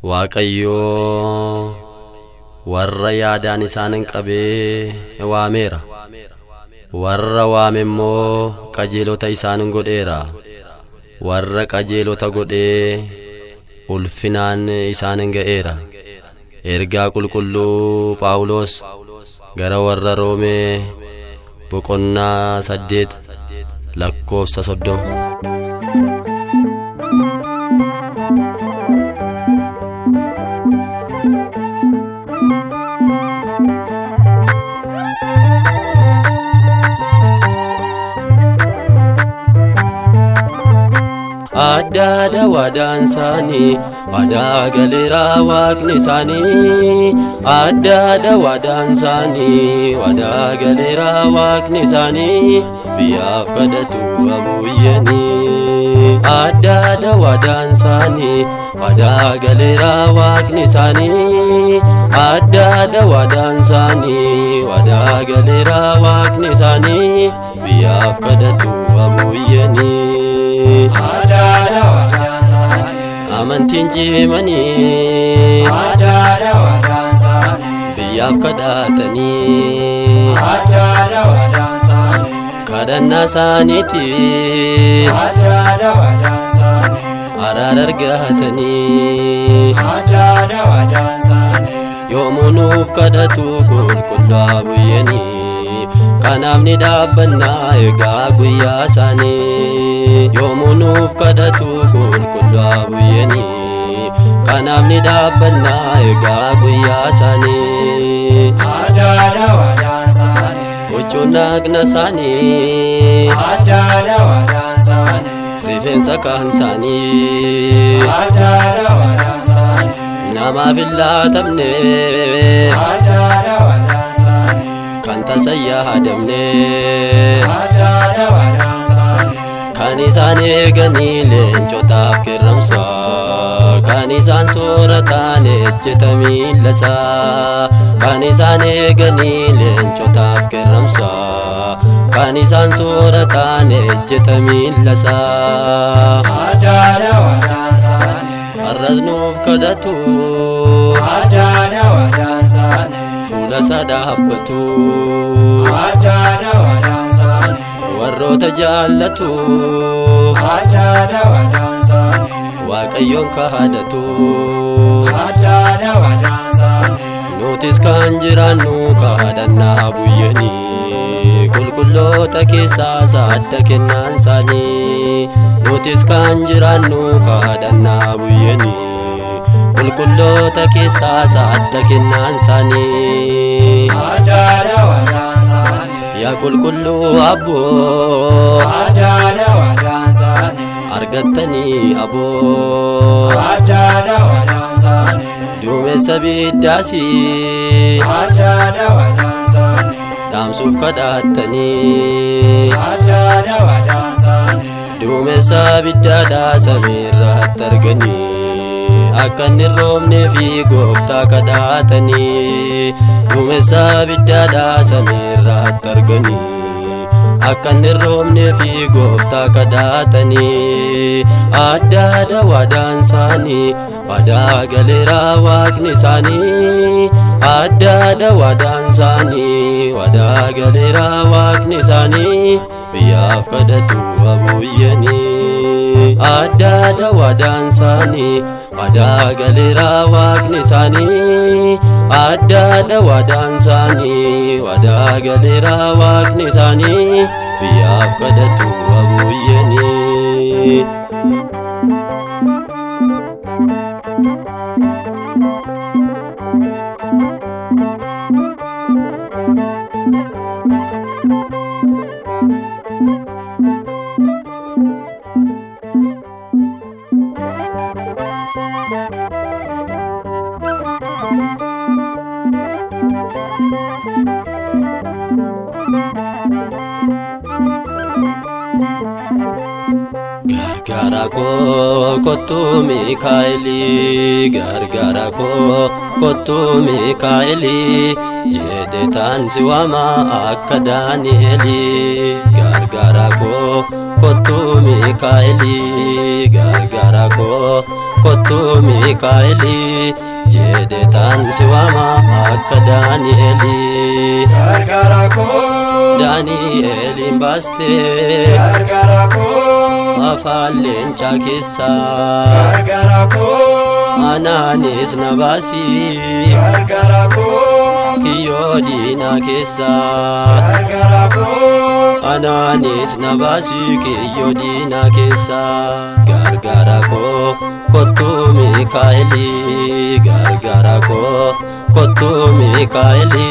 Waaqayyo warra yaadaan isaanin qabee waameera, warra waamemmoo qajeelota isaanin godheera, warra qajeelota godhee ulfinaan isaanin ga'eera. Ergaa qulqulluu Phaawulos gara warra Roomee boqonnaa 8 lakkoofsa 30. Adda wadaan sani wadaa galera waaqni sani, adda wadaan sani wadaa galera waaqni sani, biyyaaf kadhatu abuyyani. Adda wadaan sani wadaa galera waaqni sani, adda wadaan sani wadaa galera waaqni sani, biyyaaf kadhatu abuyyani. Adada wadaan sani amantiin cimani, adada wadaan sani biyyaaf kadhatanii, adada wadaan sani kadhannaa isaaniitiin adada wadaan sani araara argatanii, adada wadaan sani yoomuu nuuf kadhatu qulqulluu abuyyanii, kanaaf ni dhaabbannaa egaa guyyaa isaanii. Yoomuu nuuf kadhatu qulqulluu abuyyanii, kanaaf ni dhaabbannaa egaa guyyaa isaanii. adada wadaan sani Huccuun dhagna isaanii, adada wadaan sani rifeensa kaan isaanii, adada wadaan sani namaaf hin laatamne, adada wadaan sani kan tasa yaadamne, adada wadaan sani kan isaan eeganii leencotaaf kerramsa, kan isaan soorataan ejjeta miillasaa, kan isaan eeganii leencotaaf kerramsa, kan isaan soorataan ejjeta miillasaa. adada wadaan sani Har'as nuuf kadhatu adada wadaan sani fuula isaa dhaabbatu, adada wadaan sani warroota jaallatu adada wadaan sani Waaqayyoon kadhatu. adada wadaan sani Nutis kan jiraannu kadhannaa abuyyanii, qulqulloota keessaa adda kennaan isaanii. Nutis kan jiraannu kadhannaa abuyyanii, qulqulloota keessaa adda kennaan isaanii. adada wadaan sani Yaa qulqulluu Abboo adada wadaan sani argattanii aboo, adada wadaan sani duumessa biddaasii adada wadaan sani dhaamsuuf kadhattanii, adada wadaan sani duumessa biddaadhaa samiirratti arganii, akka inni hin roobnee fi gooftaa kadhatanii. Duumessa biddaadhaa samiirratti arganii, akka inni hin roobnee fi gooftaa kadhatanii. Adda wadaan isaanii wadaa galeera waaqni isaanii, adda wadaan isaanii wadaa galeera waaqni isaanii, biyyaaf kadhatu abuyyanii. Adda wadaan isaanii wadaa galeera waaqni isaanii, adda wadaan isaanii wadaa galeera waaqni isaanii, biyyaaf kadhatu abuyyanii. Gargaara koo kottu Mikaa'elii, gargaara koo kottu Mikaa'elii, jedhee taan si waama akka Daani'elii. Gargaara koo kottu Mikaa'elii, gargaara koo kottu Mikaa'eli jedheetan si waama akka Daani'eli gargaara koo Daani'elin baaste gargaara koo afaan leencaa keessaa gargaara koo anaanis na baasi gargaara koo kiyyoo diinaa keessaa gargaara koo anaanis na baasi kiyyoo diinaa keessaa gargaara koo kottu Mikaa'eli gargaara koo kottu Mikaa'eli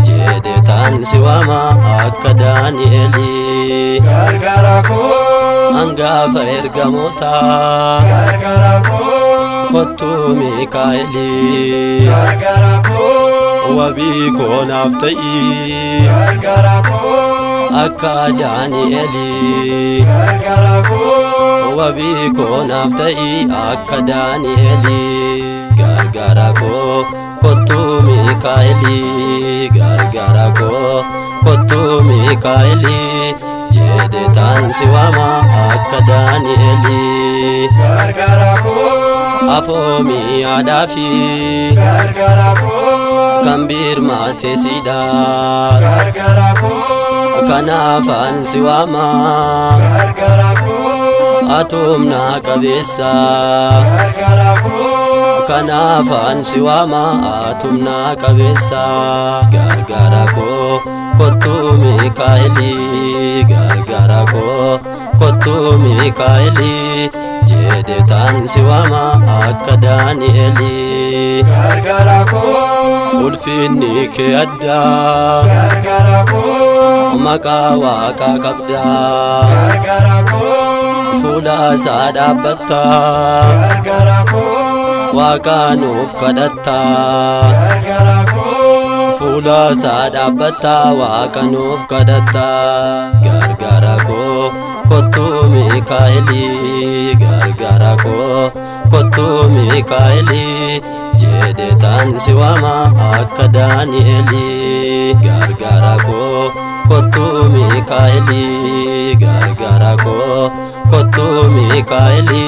jedheetan si waama akka Daani'eli gargaara koo hangafa ergamoota gargaara koo kottu Mikaa'eli gargaara koo wabii koo naaf ta'i gargaara koo akka Daani'eli gargaara koo wabii koo naaf ta'i akka Daani'eli gargaara koo kottu Mikaa'eli gargaara koo kottu Mikaa'eli jedheetan si waama akka Daani'eli gargaara koo afoomi aadaafi gargaara koo kan birmaate siidha gargaara koo kanaafan si waama gargaara koo atumna qabeessa gargaara koo kanaafan si waama atumna qabeessa gargaara koo kottu Mikaa'eli gargaara koo kottu Mikaa'eli jedheetan si waama akka Daani'eli gargaara koo ulfinni kee addaa gargaara koo maqaa Waaqaa qabda gargaara koo fuula isaa dhaabbatta gargaara koo Waaqa nuuf kadhatta gargaara koo fuula isaa dhaabbatta Waaqa nuuf kadhatta gargaara koo kottu Mikaa'eli gargaara koo kottu Mikaa'eli jedheetan si waama akka Daani'eli gargaara koo kottu Mikaa'eli gargaara koo kottu Mikaa'eli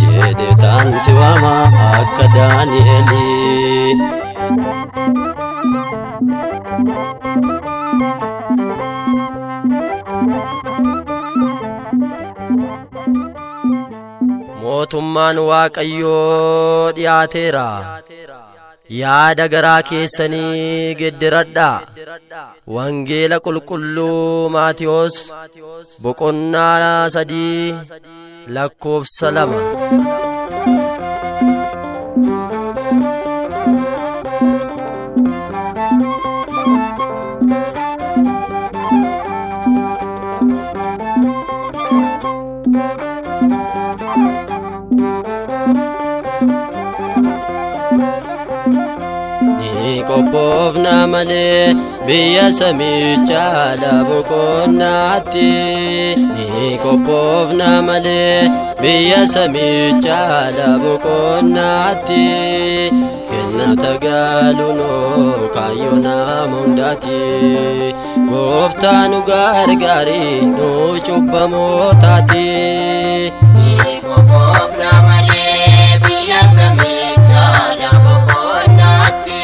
jedheetan si waama akka Daani'eli mootummaan Waaqayyoo dhiyaateera yaada garaa keessanii gedderadhaa wangeela qulqulluu Maatiyos boqonnaa 3 lakkoofsa 2 qophoofna malee biyya samichaa boqonnaatti ni qophoofna malee biyya samichaa boqonnaatti kennata gaalunoo kaayyoo nama hundaati gooftaa nu gargaari nu cubbamootaati ni qophoofna malee biyya samichaa boqonnaatti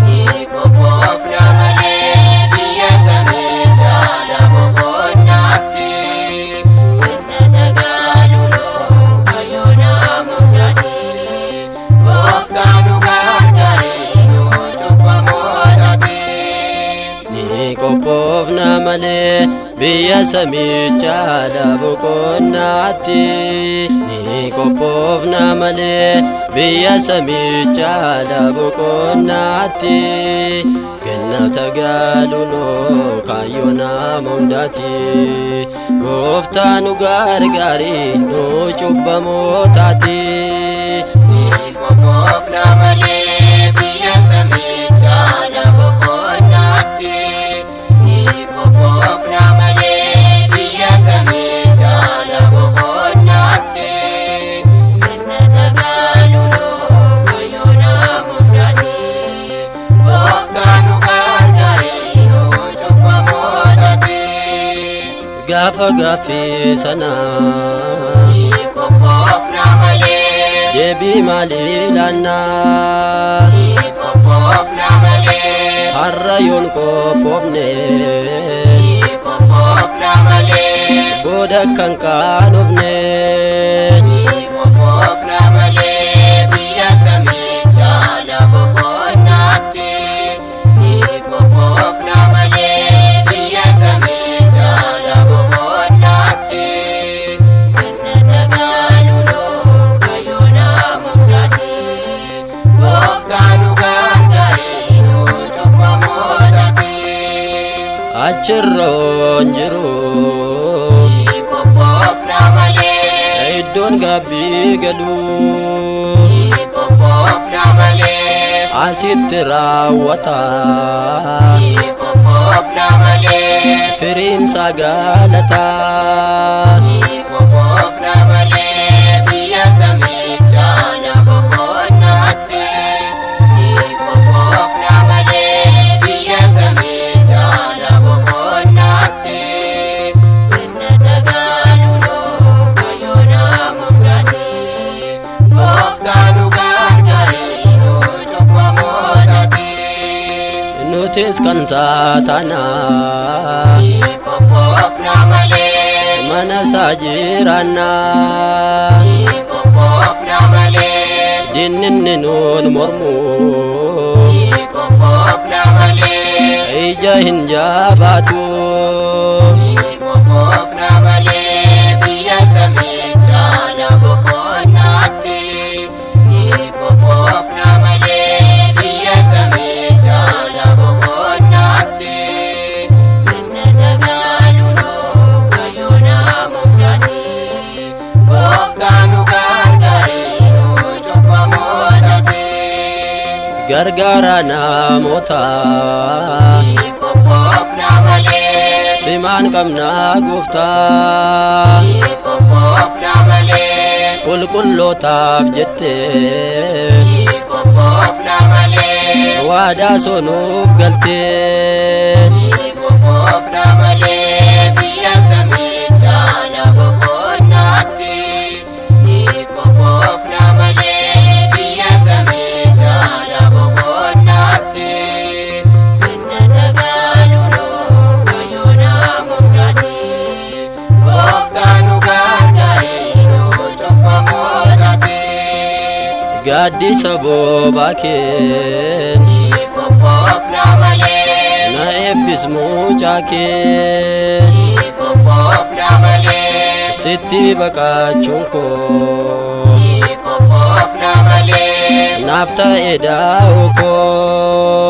ni qophoofna malee biyya samichaa boqonnaatti kennata gaalunoo kaayyoo nama hundaati gooftaa nu gargaari nu cubbamootaati ni qophoofna malee biyya samichaa boqonnaatti ni qophoofna malee biyya samichaa boqonnaatti kennata gaalunoo kaayyoo nama hundaati gooftaa nu gargaari nu cubbamootaati ni qophoofna malee biyya samichaa boqonnaatti ni qophoofna malee biyya samichaa boqonnaatti kennata gaalunoo kaayyoo nama hundaati gooftaa nu gargaari nu cubbamootaati gaafa gaaffii sana ni qophoofna malee deebii maalii laannaa qophoofna malee har'a yoon qophoofne qophoofna malee booda kan qaanofne qophoofna malee biyya samicha lafa qonnaatti qophoofna malee biyya samicha lafa qonnaatti jannata galunoo kayoona mudate gooftaan nu gargaare nu cubbamootatti achirroon jiru qophoofna malee iddoon gaabbii galuu qophoofna malee asitti raawwata qophoofna malee firiin sagalataa qophoofna malee biyya samicha lafa qonnaatti qophoofna malee biyya samicha lafa qonnaatti jannata galunoo kayoona mudate gooftaan nu gargaare nu cubbamootatti nutis kan saatanaa qophoofna malee mana isaa jiraannaa qophoofna malee dinninni nuun mormu qophoofna malee ija hin jabaatu qophoofna malee biyya samicha lafa qonnaatti qophoofna malee biyya samicha lafa qonnaatti jannata galunoo kayoona mudate gooftaan nu gargaare nu cubbamootatti gargaara namoota qophoofna malee simaan qabnaa gooftaa qophoofna malee qulqullootaaf jettee qophoofna malee waadaa soonuuf galtee qophoofna malee biyya samicha lafa qonnaatti qophoofna malee biyya samicha lafa qonnaatti jannata galunoo kayoona mudate gooftaan nu gargaare nu cubbamootatti gaaddisa boobaa keen qophoofna malee na eebbis mucaa kee qophoofna malee sitti baqachuun koo qophoofna malee naaf ta'e daa'oo koo